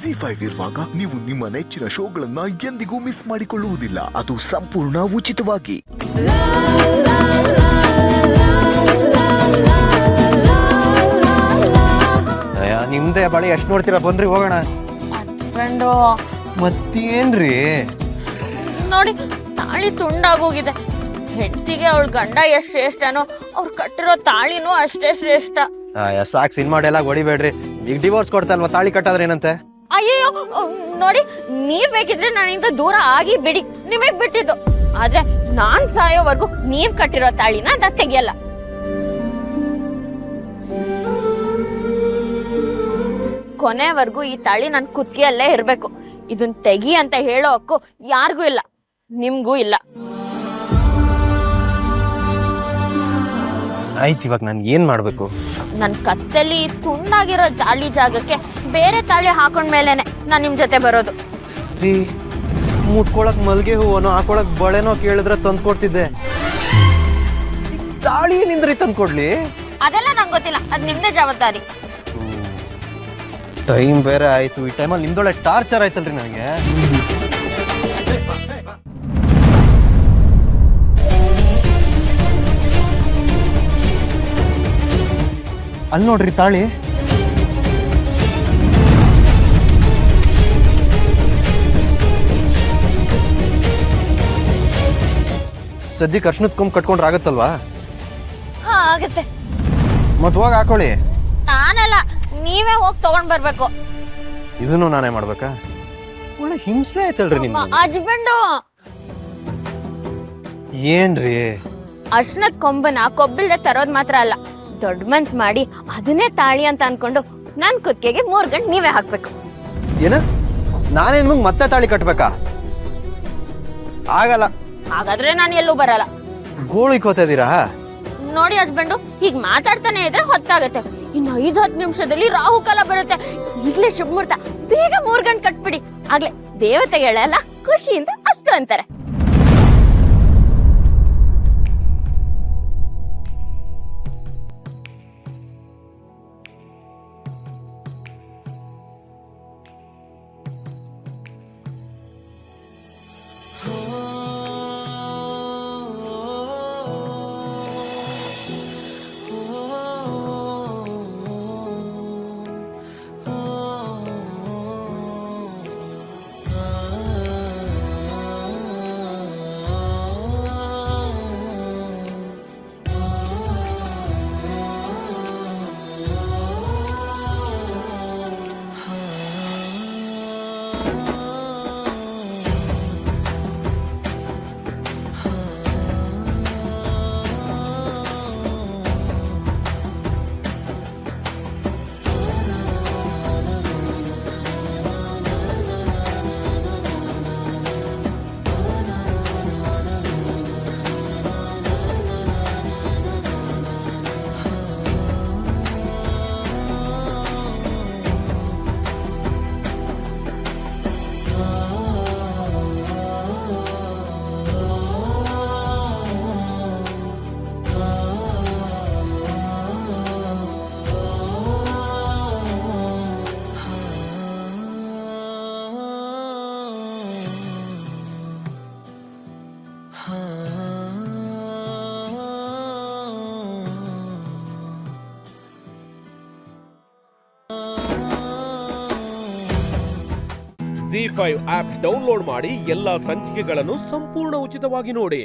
ಜಿ5 ಇರುವಾಗ ನೀವು ನಿಮ್ಮ ನೆಚ್ಚಿನ ಶೋಗಳನ್ನ ಎಂದಿಗೂ ಮಿಸ್ ಮಾಡಿಕೊಳ್ಳುವುದಿಲ್ಲ. ಅದು ಸಂಪೂರ್ಣ ಉಚಿತವಾಗಿ. ನಿಮ್ದೇ ಬಳಿ ಎಷ್ಟು ನೋಡ್ತೀರಾ, ಬನ್ರಿ ಹೋಗೋಣ. ಮತ್ತೇನ್ರಿ ನೋಡಿ, ತಾಳಿ ತುಂಡಾಗೋಗಿದೆ. ಹೆಂಡತಿಗೆ ಅವಳ ಗಂಡ ಎಷ್ಟು ಶ್ರೇಷ್ಠನೋ ಅವ್ರು ಕಟ್ಟಿರೋ ತಾಳಿನೂ ಅಷ್ಟೇ ಶ್ರೇಷ್ಠ. ಸಾಕ್ ಸಿನಿಮಾ ಡೈಲಾಗ್ ಹೊಡಿಬೇಡ್ರಿ. ಈಗ ಡಿವೋರ್ಸ್ ಕೊಡ್ತಲ್ವಾ, ತಾಳಿ ಕಟ್ಟಾದ್ರೆ ಏನಂತೆ? ಅಯ್ಯೋ ನೋಡಿ, ನೀವ್ ಬೇಕಿದ್ರೆ ನನ್ನಿಂದ ದೂರ ಆಗಿ ಬಿಡಿ, ನಿಮಗ್ ಬಿಟ್ಟಿದ್ದು. ಆದ್ರೆ ನಾನ್ ಸಾಯೋವರೆಗೂ ನೀವ್ ಕಟ್ಟಿರೋ ತಾಳಿನ ಅದ ತೆಗಿಯಲ್ಲ. ಕೊನೆವರೆಗೂ ಈ ತಾಳಿ ನನ್ ಕುತ್ತಿಗೆಯಲ್ಲೇ ಇರ್ಬೇಕು. ಇದನ್ ತೆಗಿ ಅಂತ ಹೇಳೋ ಹಕ್ಕು ಯಾರಿಗೂ ಇಲ್ಲ, ನಿಮ್ಗೂ ಇಲ್ಲ. ಆಯ್ತು, ಇವಾಗ ನಾನು ಏನ್ ಮಾಡ್ಬೇಕು? ನನ್ ಕತ್ತಲ್ಲಿ ತುಂಡಾಗಿರೋ ತಾಳಿ ಜಾಗಕ್ಕೆ ಬೇರೆ ತಾಳಿ ಹಾಕೊಂಡ್ಮೇಲೆನೆ ನಾನ್ ನಿಮ್ ಜೊತೆ ಬರೋದು. ಮುಟ್ಕೊಳಕ್ ಮಲ್ಗೆ ಹೂವನೋ ಹಾಕೊಳಕ್ ಬಳೆನೋ ಕೇಳಿದ್ರೆ ತಂದ್ಕೊಡ್ತಿದ್ದೆ. ತಾಳಿ ಏನಿಂದ್ರಿ ತಂದ್ಕೊಡ್ಲಿ? ಅದೆಲ್ಲ ನಂಗೆ ಗೊತ್ತಿಲ್ಲ, ಅದ್ ನಿಮ್ದೇ ಜವಾಬ್ದಾರಿ. ಟೈಮ್ ಬೇರೆ ಆಯ್ತು. ಈ ಟೈಮಲ್ಲಿ ನಿಮ್ದೊಳ್ಳೆ ಟಾರ್ಚರ್ ಆಯ್ತಲ್ರಿ ನನಗೆ. ಅಲ್ಲಿ ನೋಡ್ರಿ ತಾಳಿ. ಸದ್ಯಕ್ಕೆ ಅರ್ಶನದ ಕೊಂಬ್ ಕಟ್ಕೊಂಡ್ರೆ ಆಗತ್ತಲ್ವಾ? ಹಾ, ಆಗತ್ತೆ. ಮತ್ ಹೋಗಿ ಹಾಕೊಳ್ಳಿ. ನಾನಲ್ಲ, ನೀವೇ ಹೋಗಿ ತಗೊಂಡ್ ಬರ್ಬೇಕು. ಇದನ್ನು ನಾನೇ ಮಾಡ್ಬೇಕಾ? ಒಳ್ಳೆ ಹಿಂಸೆ ಆಯ್ತಲ್ರಿ ನಿಮ್ಮ ಹಸ್ಬೆಂಡು. ಏನ್ರಿ? ಅರ್ಶನದ ಕೊಂಬನ ಕೊಬ್ಬಿಲ್ದೆ ತರೋದ್ ಮಾತ್ರ ಅಲ್ಲ, ದೊಡ್ಡ ಮನ್ಸ್ ಮಾಡಿ ಅದನ್ನೇ ತಾಳಿ ಅಂತ ಅನ್ಕೊಂಡು ನನ್ ಕುತ್ತಿಗೆಗೆ 3 ಗಂಟೆ ನೀವೇ ಹಾಕ್ಬೇಕು. ಏನ? ನಾನೇನ್ ಮತ್ತೆ ತಾಳಿ ಕಟ್ಬೇಕಾ? ಆಗಲ್ಲ. ಹಾಗಾದ್ರೆ ನಾನು ಎಲ್ಲೂ ಬರಲ್ಲ. ಗೋಳಿಕೋತಾ ಇದೀರಾ? ನೋಡಿ ಹಸ್ಬೆಂಡು, ಹೀಗ್ ಮಾತಾಡ್ತಾನೆ ಇದ್ರೆ ಹೊತ್ತಾಗತ್ತೆ. ಇನ್ನು 5-10 ನಿಮಿಷದಲ್ಲಿ ರಾಹುಕಾಲ ಬರುತ್ತೆ. ಈಗ್ಲೇ ಶುಭ ಮುಹೂರ್ತ, ಬೇಗ 3 ಗಂಟೆ ಕಟ್ಬಿಡಿ. ಆಗ್ಲೇ ದೇವತೆಗಳೆಲ್ಲ ಖುಷಿಯಿಂದ ಅಸ್ತು ಅಂತಾರೆ. ಜಿ5 ಆಪ್ ಡೌನ್ಲೋಡ್ ಮಾಡಿ ಎಲ್ಲಾ ಸಂಚಿಕೆಗಳನ್ನು ಸಂಪೂರ್ಣ ಉಚಿತವಾಗಿ ನೋಡಿ.